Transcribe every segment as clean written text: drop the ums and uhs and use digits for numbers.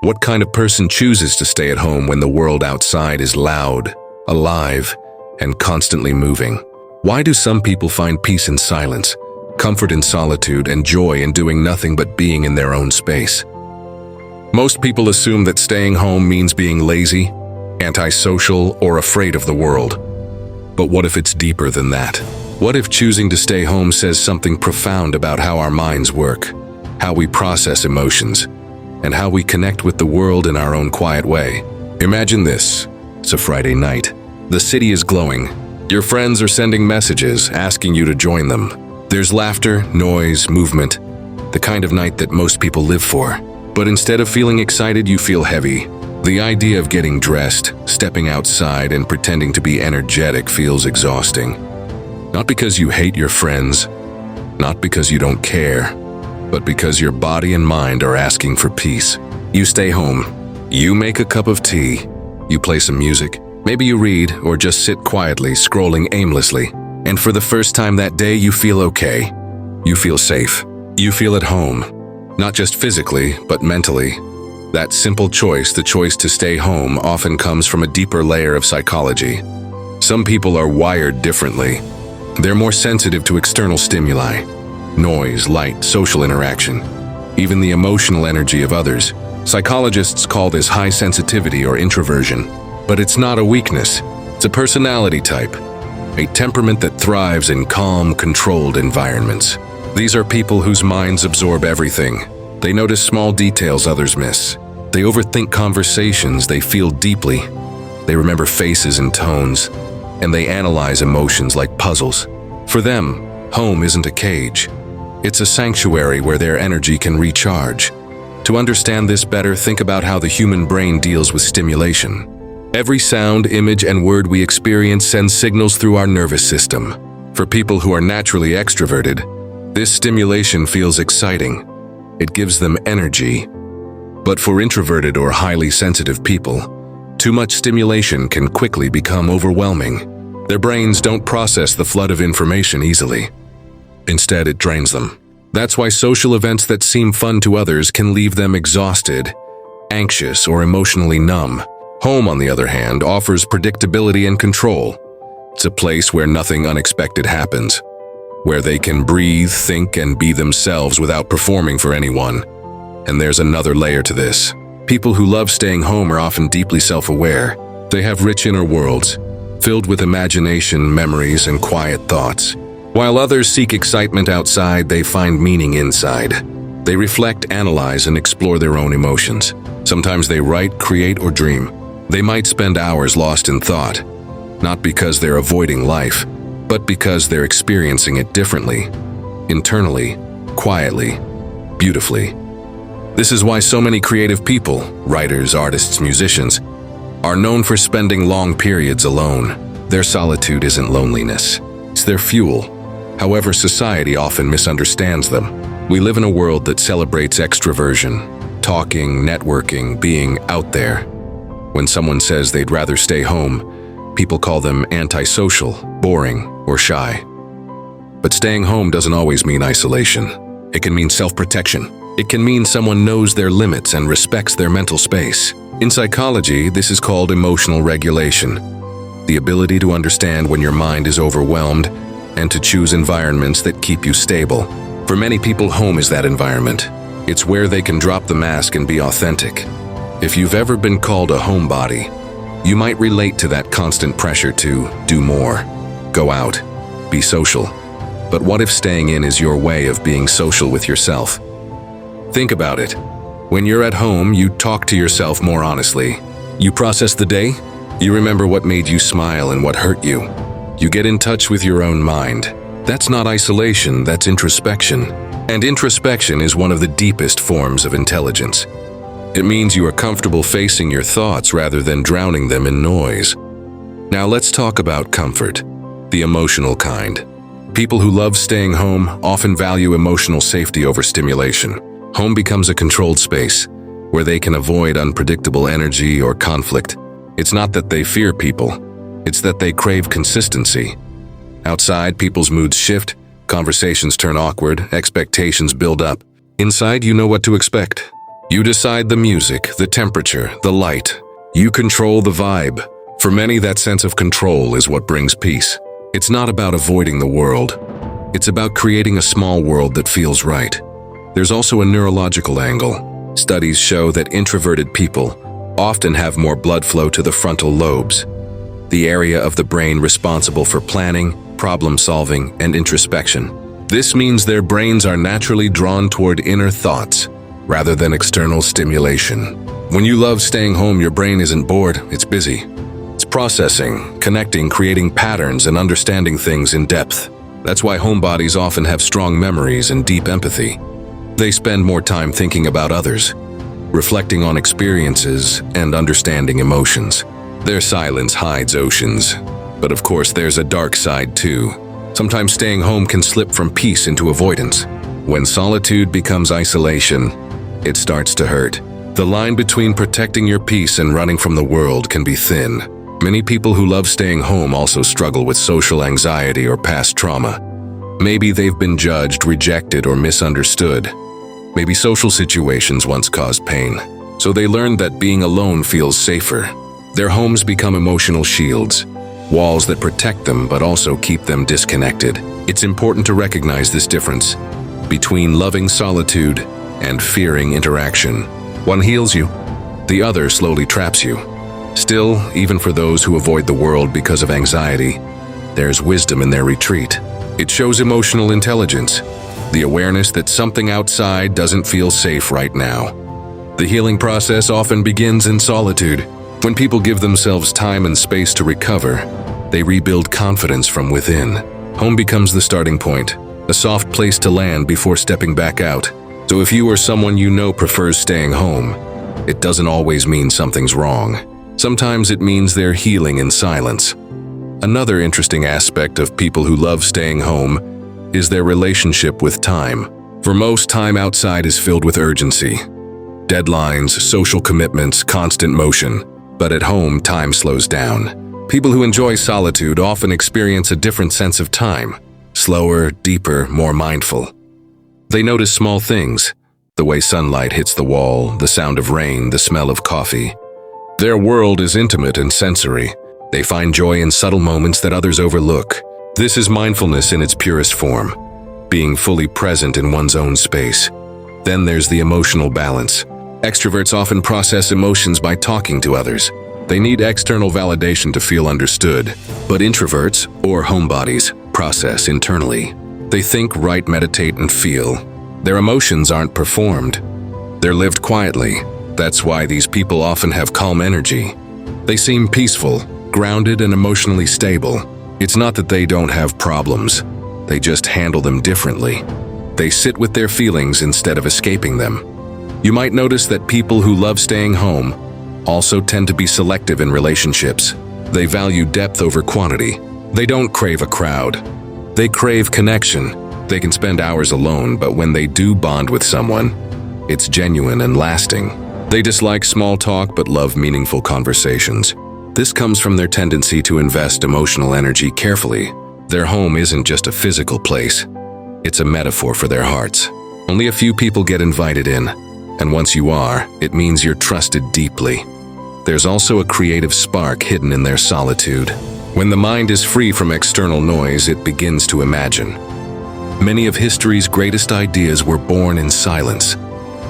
What kind of person chooses to stay at home when the world outside is loud, alive, and constantly moving? Why do some people find peace in silence, comfort in solitude, and joy in doing nothing but being in their own space? Most people assume that staying home means being lazy, antisocial, or afraid of the world. But what if it's deeper than that? What if choosing to stay home says something profound about how our minds work, how we process emotions, and how we connect with the world in our own quiet way? Imagine this. It's a Friday night. The city is glowing. Your friends are sending messages, asking you to join them. There's laughter, noise, movement, the kind of night that most people live for. But instead of feeling excited, you feel heavy. The idea of getting dressed, stepping outside, and pretending to be energetic feels exhausting. Not because you hate your friends, not because you don't care, but because your body and mind are asking for peace. You stay home. You make a cup of tea. You play some music. Maybe you read or just sit quietly, scrolling aimlessly. And for the first time that day, you feel okay. You feel safe. You feel at home. Not just physically, but mentally. That simple choice, the choice to stay home, often comes from a deeper layer of psychology. Some people are wired differently. They're more sensitive to external stimuli, noise, light, social interaction, even the emotional energy of others. Psychologists call this high sensitivity or introversion. But it's not a weakness. It's a personality type, a temperament that thrives in calm, controlled environments. These are people whose minds absorb everything. They notice small details others miss. They overthink conversations they feel deeply. They remember faces and tones, and they analyze emotions like puzzles. For them, home isn't a cage. It's a sanctuary where their energy can recharge. To understand this better, think about how the human brain deals with stimulation. Every sound, image, and word we experience sends signals through our nervous system. For people who are naturally extroverted, this stimulation feels exciting. It gives them energy. But for introverted or highly sensitive people, too much stimulation can quickly become overwhelming. Their brains don't process the flood of information easily. Instead, it drains them. That's why social events that seem fun to others can leave them exhausted, anxious, or emotionally numb. Home, on the other hand, offers predictability and control. It's a place where nothing unexpected happens, where they can breathe, think, and be themselves without performing for anyone. And there's another layer to this. People who love staying home are often deeply self-aware. They have rich inner worlds, filled with imagination, memories, and quiet thoughts. While others seek excitement outside, they find meaning inside. They reflect, analyze, and explore their own emotions. Sometimes they write, create, or dream. They might spend hours lost in thought, not because they're avoiding life, but because they're experiencing it differently, internally, quietly, beautifully. This is why so many creative people, writers, artists, musicians, are known for spending long periods alone. Their solitude isn't loneliness, it's their fuel. However, society often misunderstands them. We live in a world that celebrates extroversion, talking, networking, being out there. When someone says they'd rather stay home, people call them antisocial, boring, or shy. But staying home doesn't always mean isolation. It can mean self-protection. It can mean someone knows their limits and respects their mental space. In psychology, this is called emotional regulation, the ability to understand when your mind is overwhelmed and to choose environments that keep you stable. For many people, home is that environment. It's where they can drop the mask and be authentic. If you've ever been called a homebody, you might relate to that constant pressure to do more, go out, be social. But what if staying in is your way of being social with yourself? Think about it. When you're at home, you talk to yourself more honestly. You process the day. You remember what made you smile and what hurt you. You get in touch with your own mind. That's not isolation, that's introspection. And introspection is one of the deepest forms of intelligence. It means you are comfortable facing your thoughts rather than drowning them in noise. Now let's talk about comfort, the emotional kind. People who love staying home often value emotional safety over stimulation. Home becomes a controlled space where they can avoid unpredictable energy or conflict. It's not that they fear people, it's that they crave consistency. Outside, people's moods shift, conversations turn awkward, expectations build up. Inside, you know what to expect. You decide the music, the temperature, the light. You control the vibe. For many, that sense of control is what brings peace. It's not about avoiding the world. It's about creating a small world that feels right. There's also a neurological angle. Studies show that introverted people often have more blood flow to the frontal lobes, the area of the brain responsible for planning, problem-solving, and introspection. This means their brains are naturally drawn toward inner thoughts rather than external stimulation. When you love staying home, your brain isn't bored, it's busy. It's processing, connecting, creating patterns, and understanding things in depth. That's why homebodies often have strong memories and deep empathy. They spend more time thinking about others, reflecting on experiences, and understanding emotions. Their silence hides oceans. But of course, there's a dark side too. Sometimes staying home can slip from peace into avoidance. When solitude becomes isolation, it starts to hurt. The line between protecting your peace and running from the world can be thin. Many people who love staying home also struggle with social anxiety or past trauma. Maybe they've been judged, rejected, or misunderstood. Maybe social situations once caused pain, so they learned that being alone feels safer. Their homes become emotional shields, walls that protect them but also keep them disconnected. It's important to recognize this difference between loving solitude and fearing interaction. One heals you, the other slowly traps you. Still, even for those who avoid the world because of anxiety, there's wisdom in their retreat. It shows emotional intelligence, the awareness that something outside doesn't feel safe right now. The healing process often begins in solitude. When people give themselves time and space to recover, they rebuild confidence from within. Home becomes the starting point, a soft place to land before stepping back out. So if you or someone you know prefers staying home, it doesn't always mean something's wrong. Sometimes it means they're healing in silence. Another interesting aspect of people who love staying home is their relationship with time. For most, time outside is filled with urgency. Deadlines, social commitments, constant motion. But at home, time slows down. People who enjoy solitude often experience a different sense of time. Slower, deeper, more mindful. They notice small things, the way sunlight hits the wall, the sound of rain, the smell of coffee. Their world is intimate and sensory. They find joy in subtle moments that others overlook. This is mindfulness in its purest form, being fully present in one's own space. Then there's the emotional balance. Extroverts often process emotions by talking to others. They need external validation to feel understood. But introverts, or homebodies, process internally. They think, write, meditate, and feel. Their emotions aren't performed. They're lived quietly. That's why these people often have calm energy. They seem peaceful, grounded, and emotionally stable. It's not that they don't have problems. They just handle them differently. They sit with their feelings instead of escaping them. You might notice that people who love staying home also tend to be selective in relationships. They value depth over quantity. They don't crave a crowd. They crave connection. They can spend hours alone, but when they do bond with someone, it's genuine and lasting. They dislike small talk but love meaningful conversations. This comes from their tendency to invest emotional energy carefully. Their home isn't just a physical place. It's a metaphor for their hearts. Only a few people get invited in, and once you are, it means you're trusted deeply. There's also a creative spark hidden in their solitude. When the mind is free from external noise, it begins to imagine. Many of history's greatest ideas were born in silence,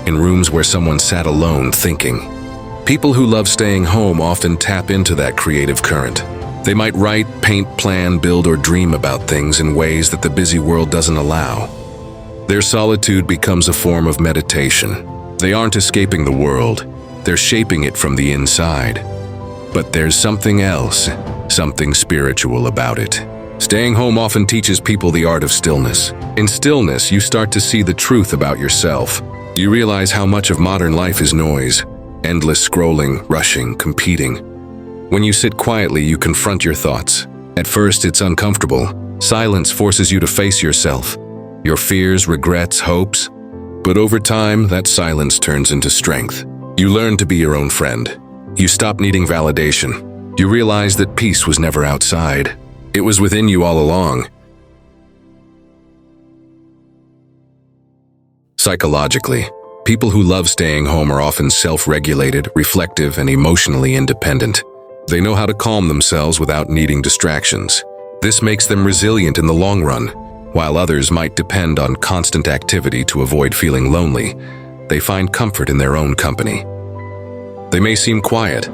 in rooms where someone sat alone thinking. People who love staying home often tap into that creative current. They might write, paint, plan, build, or dream about things in ways that the busy world doesn't allow. Their solitude becomes a form of meditation. They aren't escaping the world, they're shaping it from the inside. But there's something else, something spiritual about it. Staying home often teaches people the art of stillness. In stillness, you start to see the truth about yourself. You realize how much of modern life is noise, endless scrolling, rushing, competing. When you sit quietly, you confront your thoughts. At first, it's uncomfortable. Silence forces you to face yourself, your fears, regrets, hopes. But over time, that silence turns into strength. You learn to be your own friend. You stop needing validation. You realize that peace was never outside. It was within you all along. Psychologically, People who love staying home are often self-regulated, reflective, and emotionally independent. They know how to calm themselves without needing distractions. This makes them resilient in the long run. While others might depend on constant activity to avoid feeling lonely, they find comfort in their own company. They may seem quiet,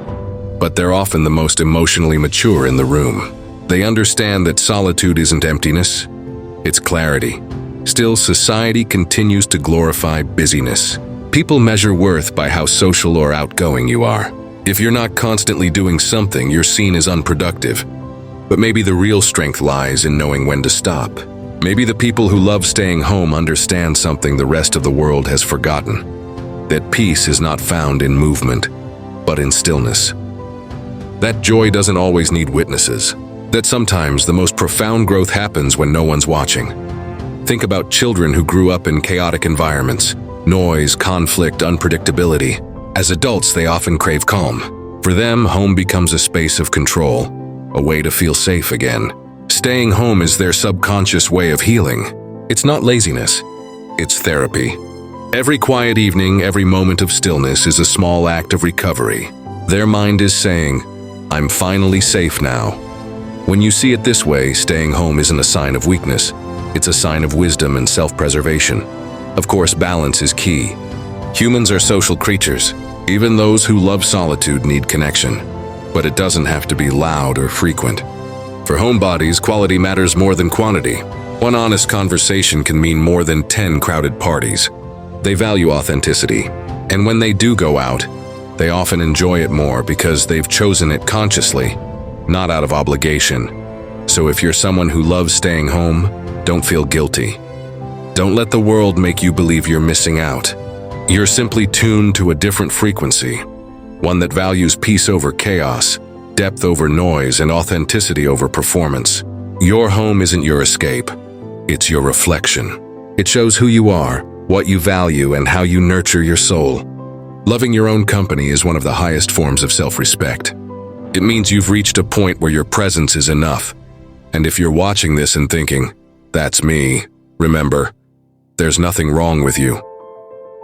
but they're often the most emotionally mature in the room. They understand that solitude isn't emptiness, it's clarity. Still, society continues to glorify busyness. People measure worth by how social or outgoing you are. If you're not constantly doing something, you're seen as unproductive. But maybe the real strength lies in knowing when to stop. Maybe the people who love staying home understand something the rest of the world has forgotten. That peace is not found in movement, but in stillness. That joy doesn't always need witnesses. That sometimes the most profound growth happens when no one's watching. Think about children who grew up in chaotic environments. Noise, conflict, unpredictability. As adults, they often crave calm. For them, home becomes a space of control, a way to feel safe again. Staying home is their subconscious way of healing. It's not laziness, it's therapy. Every quiet evening, every moment of stillness is a small act of recovery. Their mind is saying, "I'm finally safe now." When you see it this way, staying home isn't a sign of weakness. It's a sign of wisdom and self-preservation. Of course, balance is key. Humans are social creatures. Even those who love solitude need connection. But it doesn't have to be loud or frequent. For homebodies, quality matters more than quantity. One honest conversation can mean more than 10 crowded parties. They value authenticity. And when they do go out, they often enjoy it more because they've chosen it consciously, not out of obligation. So if you're someone who loves staying home, don't feel guilty. Don't let the world make you believe you're missing out. You're simply tuned to a different frequency, one that values peace over chaos, depth over noise, and authenticity over performance. Your home isn't your escape, it's your reflection. It shows who you are, what you value, and how you nurture your soul. Loving your own company is one of the highest forms of self-respect. It means you've reached a point where your presence is enough. And if you're watching this and thinking, "That's me," remember, there's nothing wrong with you.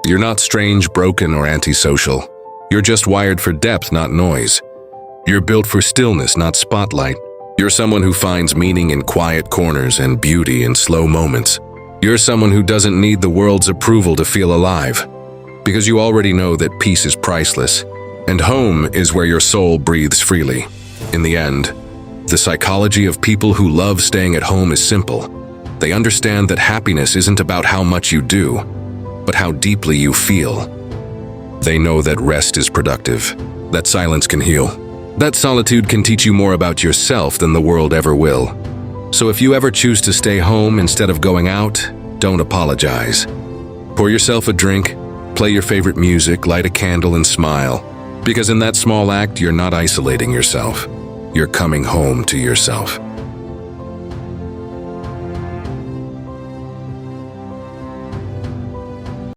You're not strange, broken, or antisocial. You're just wired for depth, not noise. You're built for stillness, not spotlight. You're someone who finds meaning in quiet corners and beauty in slow moments. You're someone who doesn't need the world's approval to feel alive, because you already know that peace is priceless, and home is where your soul breathes freely. In the end, the psychology of people who love staying at home is simple. They understand that happiness isn't about how much you do, but how deeply you feel. They know that rest is productive, that silence can heal, that solitude can teach you more about yourself than the world ever will. So if you ever choose to stay home instead of going out, don't apologize. Pour yourself a drink, play your favorite music, light a candle, and smile. Because in that small act, you're not isolating yourself. You're coming home to yourself.